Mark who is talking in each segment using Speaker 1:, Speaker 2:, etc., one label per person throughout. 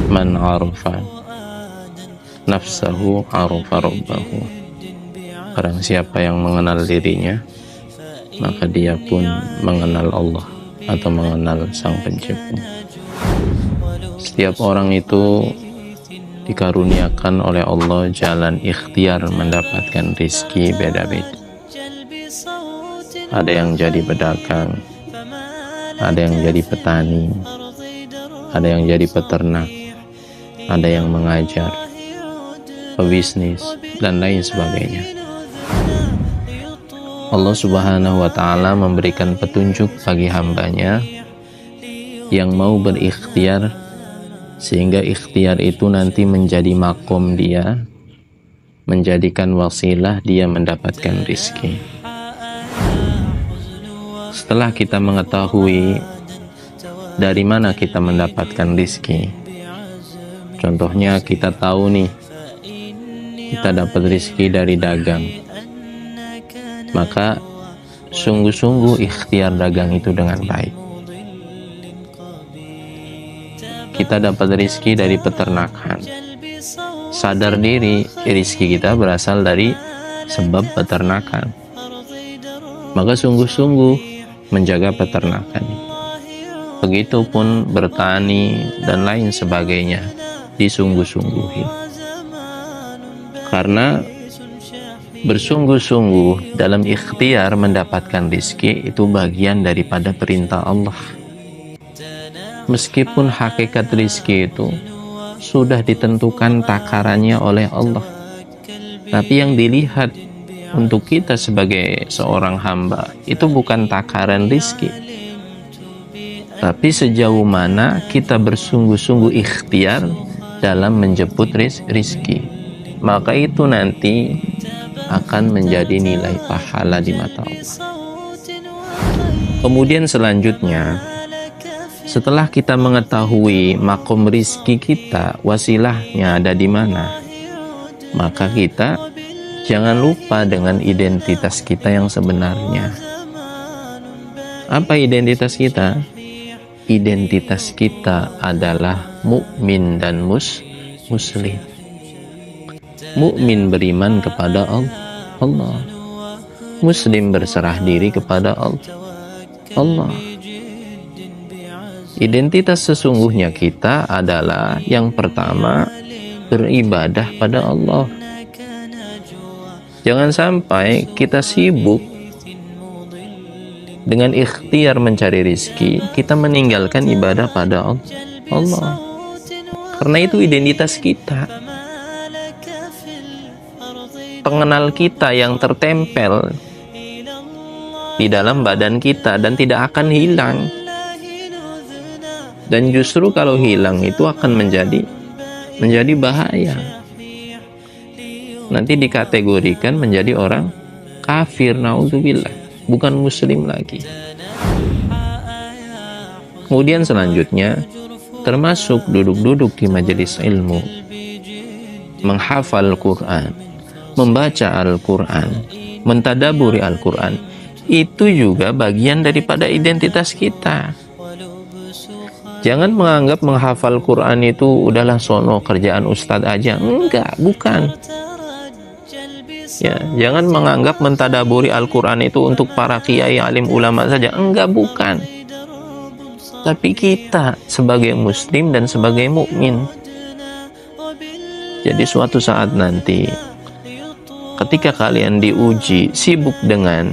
Speaker 1: Man arafa nafsahu arafa rabbahu. Barang siapa yang mengenal dirinya, maka dia pun mengenal Allah atau mengenal Sang Pencipta. Setiap orang itu dikaruniakan oleh Allah jalan ikhtiar mendapatkan rizki beda-beda. Ada yang jadi pedagang, ada yang jadi petani, ada yang jadi peternak, ada yang mengajar, pebisnis, dan lain sebagainya. Allah Subhanahu wa Ta'ala memberikan petunjuk bagi hambanya yang mau berikhtiar, sehingga ikhtiar itu nanti menjadi makom dia, menjadikan wasilah dia mendapatkan rizki. Setelah kita mengetahui dari mana kita mendapatkan rizki, contohnya kita tahu nih, kita dapat rizki dari dagang, maka sungguh-sungguh ikhtiar dagang itu dengan baik. Kita dapat rizki dari peternakan, sadar diri rizki kita berasal dari sebab peternakan, maka sungguh-sungguh menjaga peternakan. Begitupun bertani dan lain sebagainya, disungguh-sungguhi. Karena bersungguh-sungguh dalam ikhtiar mendapatkan rizki itu bagian daripada perintah Allah. Meskipun hakikat rizki itu sudah ditentukan takarannya oleh Allah, tapi yang dilihat untuk kita sebagai seorang hamba itu bukan takaran rizki, tapi sejauh mana kita bersungguh-sungguh ikhtiar dalam menjemput rizki, maka itu nanti akan menjadi nilai pahala di mata Allah. Kemudian selanjutnya, setelah kita mengetahui makom rizki kita, wasilahnya ada di mana, maka kita jangan lupa dengan identitas kita yang sebenarnya. Apa identitas kita? Identitas kita adalah mukmin dan muslim. Mukmin beriman kepada Allah, muslim berserah diri kepada Allah. Identitas sesungguhnya kita adalah yang pertama, beribadah pada Allah. Jangan sampai kita sibuk dengan ikhtiar mencari rizki, kita meninggalkan ibadah pada Allah. Karena itu identitas kita, pengenal kita yang tertempel di dalam badan kita dan tidak akan hilang. Dan justru kalau hilang itu akan menjadi bahaya. Nanti dikategorikan menjadi orang kafir, naudzubillah, bukan muslim lagi. Kemudian selanjutnya, termasuk duduk-duduk di majelis ilmu, menghafal Quran, membaca Al-Quran, mentadaburi Al-Quran, itu juga bagian daripada identitas kita. Jangan menganggap menghafal Quran itu udahlah sono kerjaan ustadz aja. Enggak, bukan. Ya, jangan menganggap mentadaburi Al-Quran itu untuk para kiai alim ulama saja. Enggak, bukan. Tapi kita sebagai muslim dan sebagai mukmin. Jadi suatu saat nanti ketika kalian diuji sibuk dengan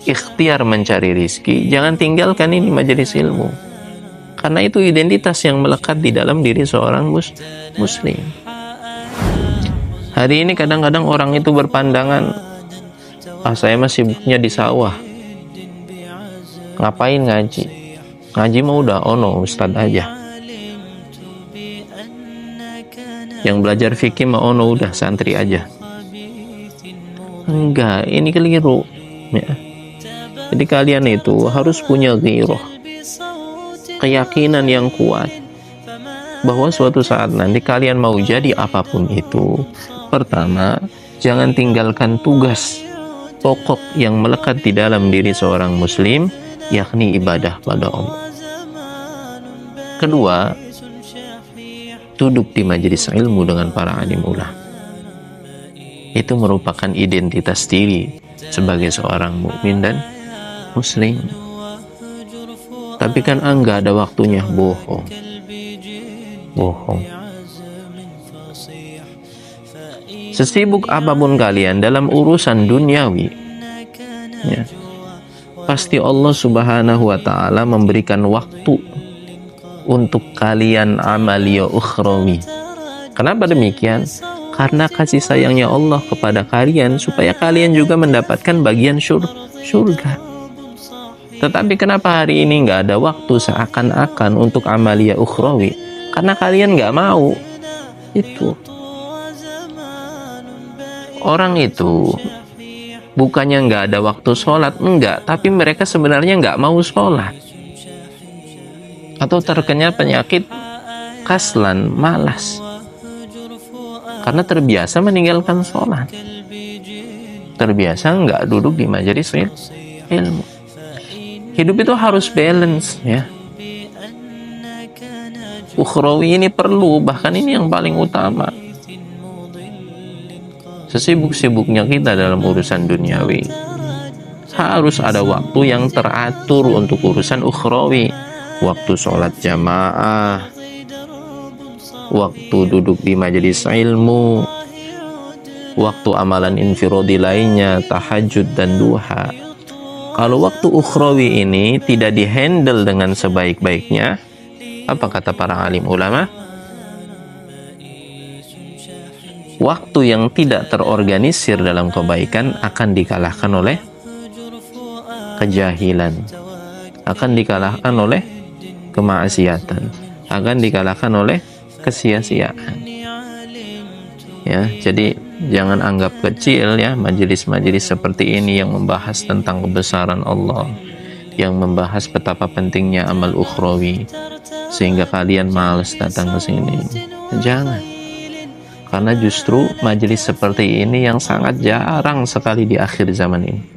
Speaker 1: ikhtiar mencari rizki, jangan tinggalkan ini majelis ilmu. Karena itu identitas yang melekat di dalam diri seorang muslim. Hari ini kadang-kadang orang itu berpandangan, saya mah sibuknya di sawah, ngapain ngaji? Ngaji mah udah ustad aja. Yang belajar fikih mah udah santri aja. Enggak, ini keliru ya. Jadi kalian itu harus punya ghirah, keyakinan yang kuat bahwa suatu saat nanti kalian mau jadi apapun itu, pertama, jangan tinggalkan tugas pokok yang melekat di dalam diri seorang muslim, yakni ibadah pada Allah. Kedua, duduk di majelis ilmu dengan para alim ulama. Itu merupakan identitas diri sebagai seorang mukmin dan muslim. Tapi kan enggak ada waktunya, bohong. Sesibuk apapun kalian dalam urusan duniawi, ya, pasti Allah Subhanahu wa ta'ala memberikan waktu untuk kalian amalia ukhrawi. Kenapa demikian? Karena kasih sayangnya Allah kepada kalian supaya kalian juga mendapatkan bagian surga. Tetapi kenapa hari ini nggak ada waktu seakan-akan untuk amalia ukhrawi? Karena kalian nggak mau. Itu orang itu bukannya nggak ada waktu sholat, enggak, tapi mereka sebenarnya nggak mau sholat atau terkena penyakit kaslan, malas, karena terbiasa meninggalkan sholat, terbiasa nggak duduk di majelis ilmu. Hidup itu harus balance, ya. Ukhrawi ini perlu, bahkan ini yang paling utama. Sesibuk-sibuknya kita dalam urusan duniawi, harus ada waktu yang teratur untuk urusan ukhrawi. Waktu sholat jamaah, waktu duduk di majelis ilmu, waktu amalan infiradi lainnya, tahajud dan duha. Kalau waktu ukhrawi ini tidak dihandle dengan sebaik-baiknya, apa kata para alim ulama? Waktu yang tidak terorganisir dalam kebaikan akan dikalahkan oleh kejahilan, akan dikalahkan oleh kemaksiatan, akan dikalahkan oleh kesia-siaan. Ya, jadi jangan anggap kecil, ya, majelis-majelis seperti ini yang membahas tentang kebesaran Allah, yang membahas betapa pentingnya amal ukhrawi, sehingga kalian malas datang ke sini. Jangan. Karena justru majelis seperti ini yang sangat jarang sekali di akhir zaman ini.